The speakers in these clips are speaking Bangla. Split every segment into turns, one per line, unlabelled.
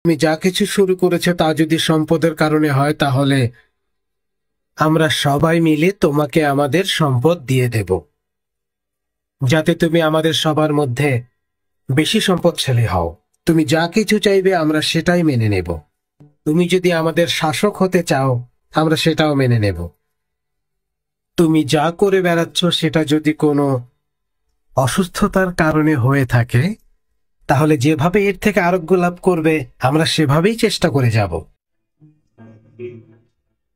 তুমি যা কিছু শুরু করেছো তা যদি সম্পদের কারণে হয়, তাহলে আমরা সবাই মিলে তোমাকে আমাদের সম্পদ দিয়ে দেব, যাতে তুমি আমাদের সবার মধ্যে বেশি সম্পদশালী হও। তুমি যা কিছু চাইবে আমরা সেটাই মেনে নেব। তুমি যদি আমাদের শাসক হতে চাও, আমরা সেটাও মেনে নেব। তুমি যা করে বেড়াচ্ছ সেটা যদি কোনো অসুস্থতার কারণে হয়ে থাকে, তাহলে যেভাবে এর থেকে আরোগ্য লাভ করবে আমরা সেভাবেই চেষ্টা করে যাব।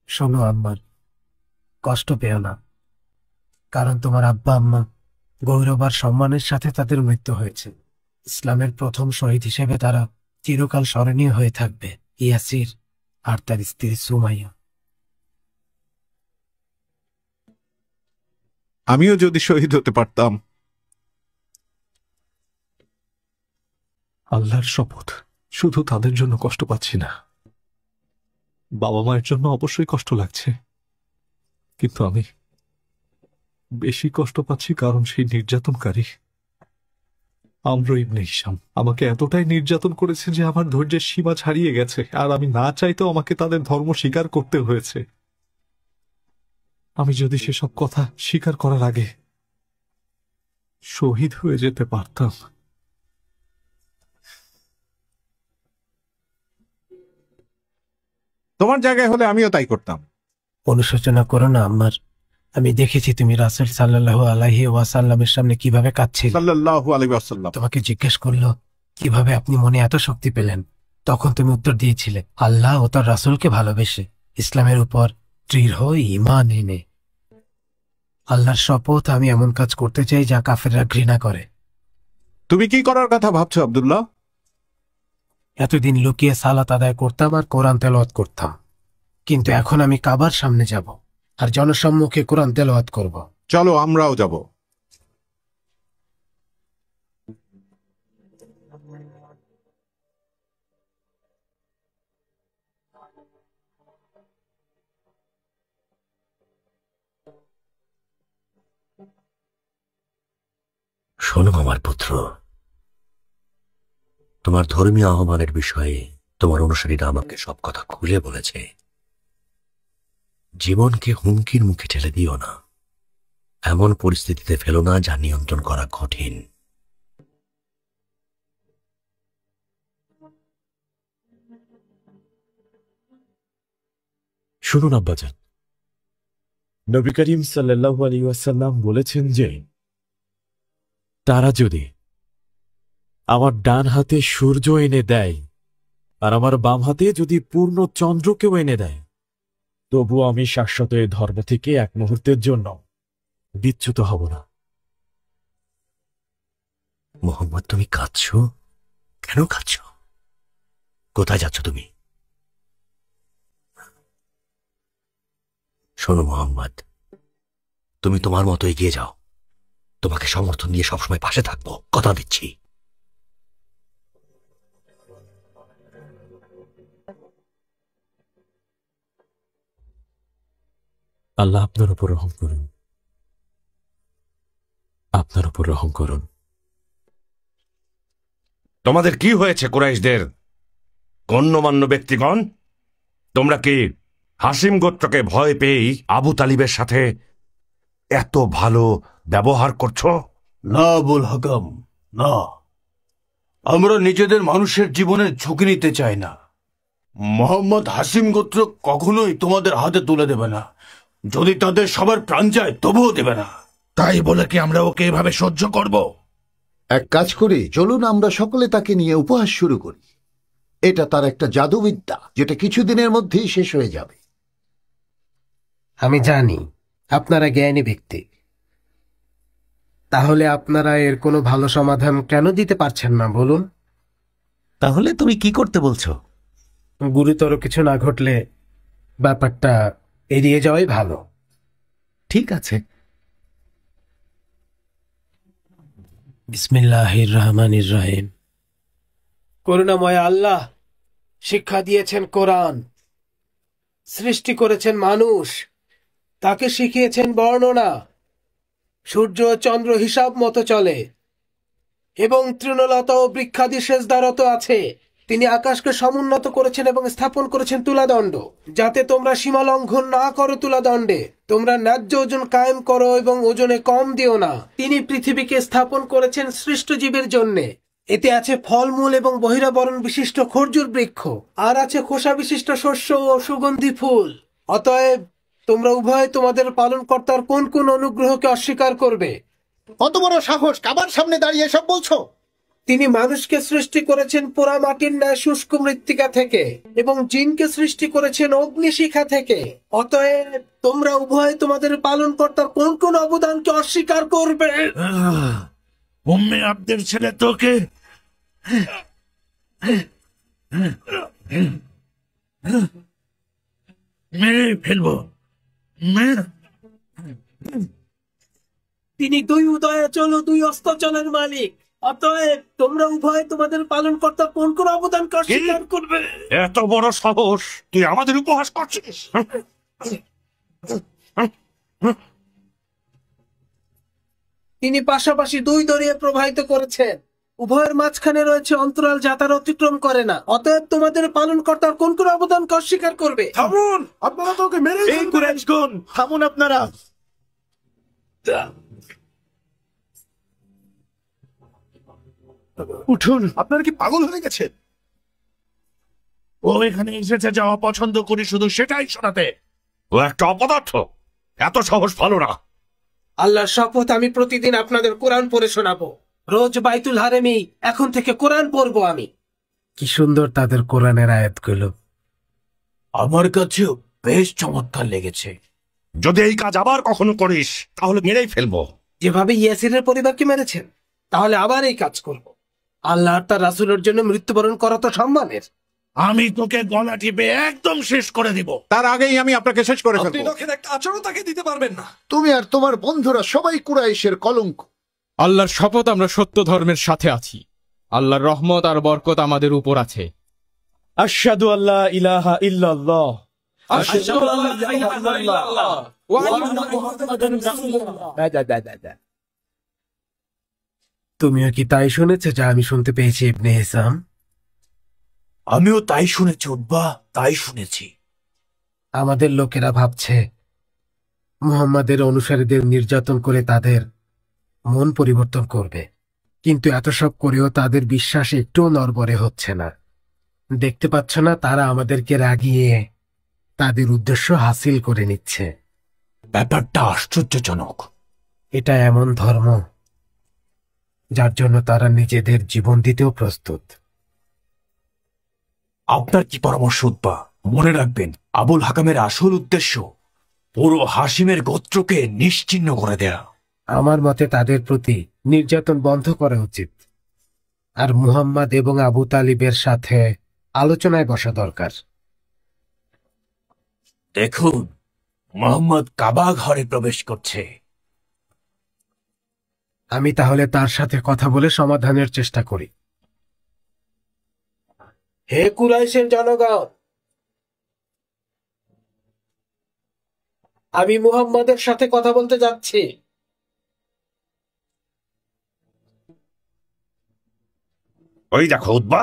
শোনো আম্মার, কষ্ট পেও না, কারণ তোমার আব্বা আম্মা গৌরব আর সম্মানের সাথে তাদের মৃত্যু হয়েছে। ইসলামের প্রথম শহীদ হিসেবে তারা চিরকাল স্মরণীয় হয়ে থাকবে, ইয়াসির আর তার স্ত্রী সুমাইয়া।
আমিও যদি শহীদ হতে পারতাম।
আল্লাহর শপথ, শুধু তাদের জন্য কষ্ট পাচ্ছি না, বাবা মায়ের জন্য অবশ্যই কষ্ট লাগছে, কিন্তু আমি বেশি কষ্ট পাচ্ছি কারণ সেই নির্যাতনকারী আমর ইবনে হিশাম আমাকে এতটাই নির্যাতন করেছে যে আমার ধৈর্যের সীমা ছাড়িয়ে গেছে, আর আমি না চাইতেও আমাকে তাদের ধর্ম স্বীকার করতে হয়েছে। আমি যদি সেসব কথা স্বীকার করার আগে শহীদ হয়ে যেতে পারতাম।
তোমার জায়গায় হলে আমিও তাই করতাম।
অনুশোচনা করো না আম্মার, আমি দেখেছি তুমি রাসূল সাল্লাল্লাহু আলাইহি ওয়াসাল্লামের সামনে কিভাবে কাঁদছিলে।
সাল্লাল্লাহু আলাইহি ওয়াসাল্লাম
তোমাকে জিজ্ঞেস করলো কিভাবে আপনি মনে এত শক্তি পেলেন, তখন তুমি উত্তর দিয়েছিলে, আল্লাহ ও তার রাসূলকে ভালোবেসে, ইসলামের উপর দৃঢ় ঈমান এনে। আল্লাহর শপথ, আমি এমন কাজ করতে চাই যা কাফেররা ঘৃণা করে।
তুমি কি করার কথা ভাবছো আব্দুল্লাহ?
এতদিন লুকিয়ে সালাত আদায় করতাম আর কোরআন তেলাওয়াত করতাম, কিন্তু এখন আমি কাবার সামনে যাব আর জনসম্মুখে কোরআন তেলাওয়াত করব।
চলো আমরাও যাব।
শোনো আমার পুত্র, তোমার ধর্মীয় আহ্বানের বিষয়ে তোমার অনুসারীরা আমাকে সব কথা খুলে বলেছে। জীবনকে হুমকির মুখে ঠেলে দিও না, এমন পরিস্থিতিতে ফেলো না যা নিয়ন্ত্রণ করা কঠিন।
শুনুন আব্বাজান, নবী করিম সাল্লাল্লাহু আলাইহি ওয়াসাল্লাম বলেছেন যে তারা যদি আমার ডান হাতে সূর্য এনে দেয় আর আমার বাম হাতে যদি পূর্ণ চন্দ্রকেও এনে দেয়, তবু আমি শাশ্বত এই ধর্ম থেকে এক মুহূর্তের জন্য বিচ্যুত হব না।
মোহাম্মদ, তুমি কাঁদছ কেন? কাঁদছ? কোথায় যাচ্ছ তুমি? শোনো মোহাম্মদ, তুমি তোমার মতো এগিয়ে যাও, তোমাকে সমর্থন দিয়ে সবসময় পাশে থাকবো, কথা দিচ্ছি।
আল্লাহ আপনার উপর রহম করুন, আপনার উপর রহম করুন।
তোমাদের কি হয়েছে কুরাইশদের গণ্যমান্য ব্যক্তিগণ? তোমরা কি হাসিম গোত্রকে ভয় পেয়েই আবু তালিবের সাথে এত ভালো ব্যবহার করছো?
না আবুল হাকাম, না, আমরা নিজেদের মানুষের জীবনের ঝুঁকি নিতে চাই না। মোহাম্মদ হাসিম গোত্র কখনোই তোমাদের হাতে তুলে দেবে না, যদি তাদের সবার প্রাণ যায় তবুও দেবে না।
তাই বলে কি আমরা ওকে এভাবে সহ্য করব?
এক কাজ করি, চলুন আমরা সকলে তাকে নিয়ে উপহাস শুরু করি। এটা তার একটা জাদুবিদ্যা, যেটা কিছুদিনের মধ্যেই শেষ হয়ে যাবে।
আমি জানি আপনারা জ্ঞানী ব্যক্তি, তাহলে আপনারা এর কোনো ভালো সমাধান কেন দিতে পারছেন না বলুন?
তাহলে তুমি কি করতে বলছো?
গুরুতর কিছু না ঘটলে ব্যাপারটা এড়িয়ে যাওয়াই ভালো।
ঠিক আছে।
বিসমিল্লাহির রহমানির রহিম। করুণাময় আল্লাহ শিক্ষা দিয়েছেন কোরআন, সৃষ্টি করেছেন মানুষ, তাকে শিখিয়েছেন বর্ণনা, সূর্য চন্দ্র হিসাব মতো চলে এবং তৃণলতা ও বৃক্ষাদি সেজদারত আছে। তিনি আকাশকে সমুন্নত করেছেন এবং স্থাপন করেছেন তুলাদণ্ড, যাতে তোমরা সীমা লঙ্ঘন না করো তুলাদণ্ডে। তোমরা ন্যায্য ওজন কায়েম করো এবং ওজনে কম দিও না। তিনি পৃথিবীকে স্থাপন করেছেন সৃষ্ট জীবের জন্যে। এতে আছে ফলমূল এবং বহিরাবরণ বিশিষ্ট খর্জুর বৃক্ষ, আর আছে খোসা বিশিষ্ট শস্য ও সুগন্ধি ফুল। অতএব তোমরা উভয় তোমাদের পালনকর্তার কোন কোন অনুগ্রহকে অস্বীকার করবে?
কত বড় সাহস, কাবার সামনে দাঁড়িয়ে এসব বলছো?
তিনি মানুষকে সৃষ্টি করেছেন পোড়া মাটির ন্যায় শুষ্ক মৃত্তিকা থেকে এবং জিনকে সৃষ্টি করেছেন অগ্নিশিখা থেকে। অতএব তোমরা উভয় তোমাদের পালনকর্তার কোন কোন অবদানকে অস্বীকার করবে?
উম্মে আব্দের ছেলে তোকে মেরে ফেলবো।
তিনি দুই উদয়াচল ও দুই অস্তাচলের মালিক। অতএব তোমরা উভয় তোমাদের পালনকর্তার কোন কোন অবদানকে অস্বীকার করবে?
এত বড় সাহস, তুই আমাদের উপহাস করছিস?
তিনি পাশাপাশি দুই দরিয়া প্রবাহিত করেছেন, উভয়ের মাঝখানে রয়েছে অন্তরাল যা তারা অতিক্রম করে না। অতএব তোমাদের পালনকর্তার কোন কোন অবদানকে অস্বীকার করবে?
থামুন, আপনারা তোকে মেরে
এই কুরাইশগণ, থামুন আপনারা।
উঠুন। আপনারা কি পাগল হয়ে গেছেন? ও এখানে এসেছে যাওয়া পছন্দ করি শুধু সেটাই শোনাতে।
ও একটা অপদার্থ, এত সাহস ভালো না।
আল্লাহর শপথ, আমি প্রতিদিন আপনাদের কোরআন পড়ে শোনাবো। রোজ বাইতুল হারেমেই এখন থেকে কোরআন পড়বো আমি। কি সুন্দর তাদের কোরআনের আয়াতগুলো।
আমার কাছেও বেশ চমৎকার লেগেছে।
যদি এই কাজ আবার কখনো করিস তাহলে মেরেই ফেলবো।
যেভাবে ইয়াসিরের পরিবারকে মেরেছেন, তাহলে আবার এই কাজ করব। আল্লাহ আর তার রাসূলের জন্য মৃত্যুবরণ করা তো সম্মানের।
আমি তোকে গলা টিপে একদম শেষ করে দিব।
তার আগেই আমি আপনাকে শেষ করে
আপনি
ফেলবো।
লোকের একটা আচরণ তাকে দিতে পারবেন না।
তুমি আর তোমার বন্ধুরা সবাই কুরাইশের কলঙ্ক।
আল্লাহর শপথ, আমরা সত্য ধর্মের সাথে আছি। আল্লাহর রহমত আর বরকত আমাদের উপর আছে।
আশহাদু আল্লা ইলাহা ইল্লাল্লাহ।
তুমিও কি তাই শুনেছো যা আমি শুনতে পেয়েছি ইবনে হিসাম?
আমিও তাই শুনেছি উদ্বা, তাই শুনেছি।
আমাদের লোকেরা ভাবছে মুহাম্মাদের অনুসারীদের নির্যাতন করে তাদের মন পরিবর্তন করবে, কিন্তু এত সব করেও তাদের বিশ্বাস একটুও নড়বড়ে হচ্ছে না। দেখতে পাচ্ছ না তারা আমাদেরকে রাগিয়ে তাদের উদ্দেশ্য হাসিল করে নিচ্ছে?
ব্যাপারটা আশ্চর্যজনক।
এটা এমন ধর্ম যার জন্য তারা নিজেদের জীবন দিতেও প্রস্তুত।
আপনার কি পরামর্শ উদ্বা? মনে রাখবেন, আবুল হাকামের আসল উদ্দেশ্য পুরো হাসিমের গোত্রকে নিশ্চিহ্ন করে দেয়া।
আমার মতে তাদের প্রতি নির্যাতন বন্ধ করা উচিত, আর মুহাম্মদ এবং আবু তালিবের সাথে আলোচনায় বসা দরকার।
দেখুন, মোহাম্মদ কাবা ঘরে প্রবেশ করছে।
আমি তাহলে তার সাথে কথা বলে সমাধানের চেষ্টা করি। হে কুরাইশের জনগণ, আমি মুহাম্মাদের সাথে কথা বলতে যাচ্ছি।
ওই দেখো উদ্বা,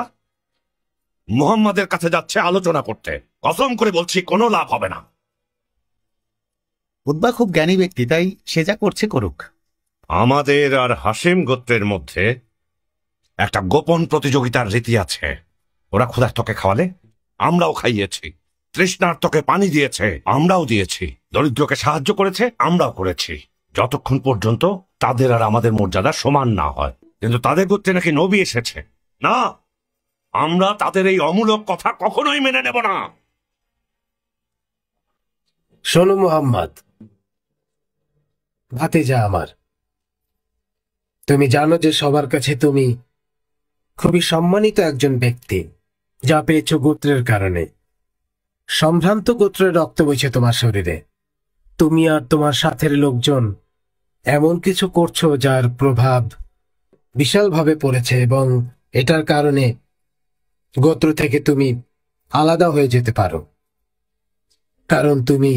মুহাম্মাদের কাছে যাচ্ছে আলোচনা করতে। কসম করে বলছি কোনো লাভ হবে না।
উদ্বা খুব জ্ঞানী ব্যক্তি, তাই সে যা করছে করুক।
আমাদের আর হাসিম গোত্রের মধ্যে একটা গোপন প্রতিযোগিতার রীতি আছে। ওরা ক্ষুধার্তকে খাওয়ালে আমরাও খাইয়েছি, তৃষ্ণার্তকে পানি দিয়েছে আমরাও দিয়েছি, দরিদ্রকে সাহায্য করেছে আমরাও করেছি, যতক্ষণ পর্যন্ত তাদের আর আমাদের মর্যাদা সমান না হয়। কিন্তু তাদের গোত্রে নাকি নবী এসেছে। না, আমরা তাদের এই অমূলক কথা কখনোই মেনে নেব না।
শোনো মুহাম্মদ, ভাতিজা আমার, তুমি জানো যে সবার কাছে তুমি খুবই সম্মানিত একজন ব্যক্তি, যা পেয়েছ গোত্রের কারণে। সম্ভ্রান্ত গোত্রের রক্ত বইছে তোমার শরীরে। তুমি আর তোমার সাথের লোকজন এমন কিছু করছো যার প্রভাব বিশালভাবে পড়েছে, এবং এটার কারণে গোত্র থেকে তুমি আলাদা হয়ে যেতে পারো, কারণ তুমি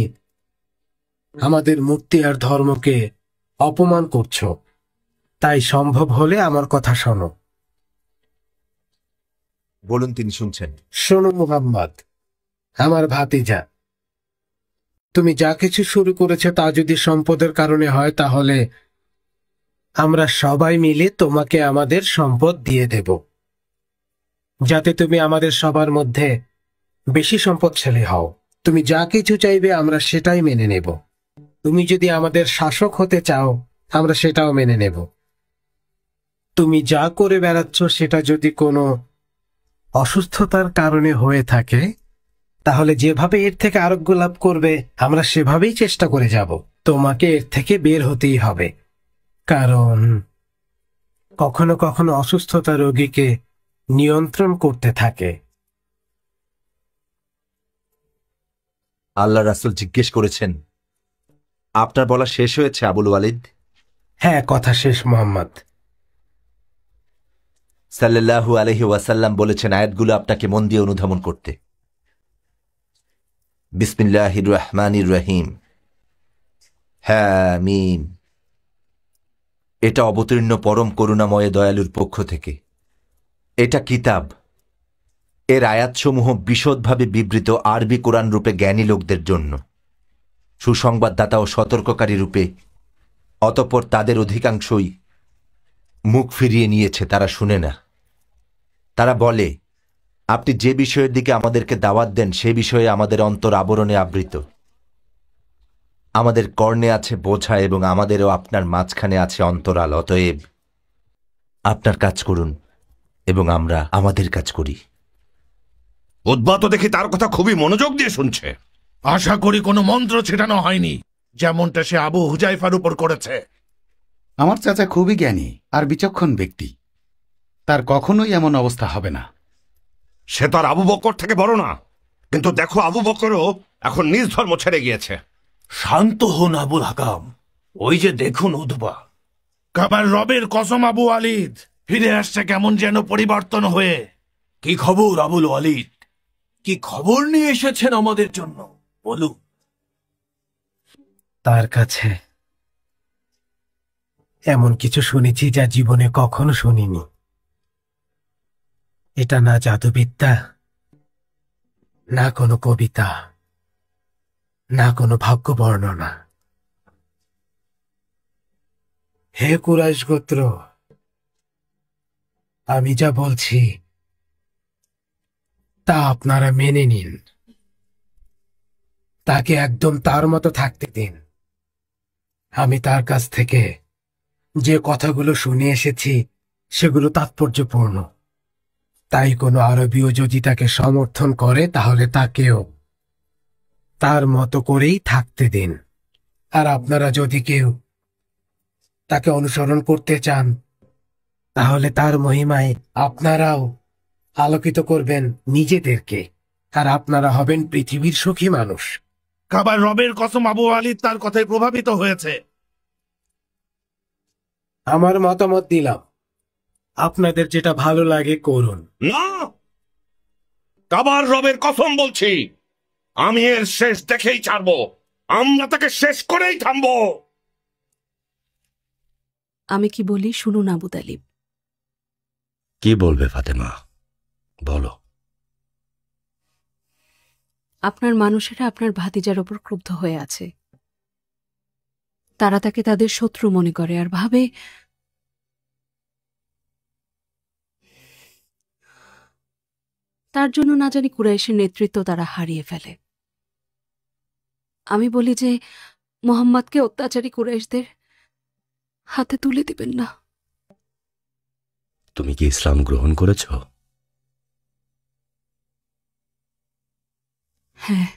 আমাদের মুক্তি আর ধর্মকে অপমান করছো। তাই সম্ভব হলে আমার কথা শোনো।
বলুন, তিনি শুনছেন।
শোনো মুহাম্মদ, আমার ভাতিজা, তুমি যা কিছু শুরু করেছো তা যদি সম্পদের কারণে হয় তাহলে আমরা সবাই মিলে তোমাকে আমাদের সম্পদ দিয়ে দেব, যাতে তুমি আমাদের সবার মধ্যে বেশি সম্পদশালী হও। তুমি যা কিছু চাইবে আমরা সেটাই মেনে নেব। তুমি যদি আমাদের শাসক হতে চাও আমরা সেটাও মেনে নেব। তুমি যা করে বেড়াচ্ছ সেটা যদি কোনো অসুস্থতার কারণে হয়ে থাকে তাহলে যেভাবে এর থেকে আরোগ্য লাভ করবে আমরা সেভাবেই চেষ্টা করে যাব। তোমাকে এর থেকে বের হতেই হবে, কারণ কখনো কখনো অসুস্থতা রোগীকে নিয়ন্ত্রণ করতে থাকে।
আল্লাহ রাসূল জিজ্ঞেস করেছেন, আপনার বলা শেষ হয়েছে আবুল ওয়ালিদ?
হ্যাঁ, কথা শেষ মুহাম্মদ।
সাল্লাল্লাহু আলাইহি ওয়াসাল্লাম বলেছেন আয়াতগুলো আপনাকে মন দিয়ে অনুধাবন করতে। বিসমিল্লাহির রহমানির রহিম, হামিম। এটা অবতীর্ণ পরম করুণাময় দয়ালুর পক্ষ থেকে। এটা কিতাব। এর আয়াতসমূহ বিশদভাবে বিবৃত আরবি কোরআন রূপে জ্ঞানী লোকদের জন্য, সুসংবাদদাতা ও সতর্ককারী রূপে। অতঃপর তাদের অধিকাংশই মুখ ফিরিয়ে নিয়েছে, তারা শুনে না। তারা বলে, আপনি যে বিষয়ের দিকে আমাদেরকে দাওয়াত দেন সে বিষয়ে আমাদের অন্তর আবরণে আবৃত। আমাদের কর্ণে আছে বোঝা এবং আমাদেরও আপনার মাঝখানে আছে অন্তরাল। অতএব আপনার কাজ করুন এবং আমরা আমাদের কাজ করি।
উদ্বা তো দেখি তার কথা খুবই মনোযোগ দিয়ে শুনছে।
আশা করি কোনো মন্ত্র ছেটানো হয়নি, যেমনটা সে আবু হুজাইফার উপর করেছে।
আমার চাচা খুবই জ্ঞানী আর বিচক্ষণ ব্যক্তি, তার কখনোই এমন অবস্থা হবে না।
সে তো আর আবু বকর থেকে বড় না, কিন্তু দেখো আবু বকরও এখন নিজ ধর্ম ছেড়ে গিয়েছে।
শান্ত হন আবুল হাকাম, ওই যে দেখুন উদ্বা।
কাবার রবের কসম আবু ওয়ালিদ ফিরে আসছে কেমন যেন পরিবর্তন হয়ে।
কি খবর আবুল ওয়ালিদ? কি খবর নিয়ে এসেছেন আমাদের জন্য, বলুন।
তার কাছে এমন কিছু শুনেছি যা জীবনে কখনো শুনিনি। এটা না জাদুবিদ্যা, না কোনো কবিতা, না কোনো ভাগ্য বর্ণনা। হে কুরাইশ গোত্র, আমি যা বলছি তা আপনারা মেনে নিন। তাকে একদম তার মতো থাকতে দিন। আমি তার কাছ থেকে যে কথাগুলো শুনে এসেছি সেগুলো তাৎপর্যপূর্ণ, তাই কোনো আরবীয় যদি তাকে সমর্থন করে তাহলে তাকেও তার মতো করেই থাকতে দিন। আর আপনারা যদি কেউ তাকে অনুসরণ করতে চান তাহলে তার মহিমায় আপনারাও আলোকিত করবেন নিজেদেরকে, আর আপনারা হবেন পৃথিবীর সুখী মানুষ।
কাবার রবের কসম আবু ওয়ালিদ তার কথায় প্রভাবিত হয়েছে।
আমার মতামত দিলাম, আপনাদের যেটা ভালো লাগে করুন।
না, কাবার রবের কসম বলছি, আমি এর শেষ দেখেই ছাড়বো। আমরা তাকে শেষ করেই থামবো।
আমি কি বলি শুনুন আবু তালিব।
কি বলবে ফাতেমা, বলো।
আপনার মানুষেরা আপনার ভাতিজার ওপর ক্রুদ্ধ হয়ে আছে। তারা তাকে তাদের শত্রু মনে করে আর ভাবে তার জন্য না জানি কুরাইশের নেতৃত্ব তারা হারিয়ে ফেলে। আমি বলি যে মোহাম্মদকে অত্যাচারী কুরাইশদের হাতে তুলে দিবেন না।
তুমি কি ইসলাম গ্রহণ করেছো?
হ্যাঁ।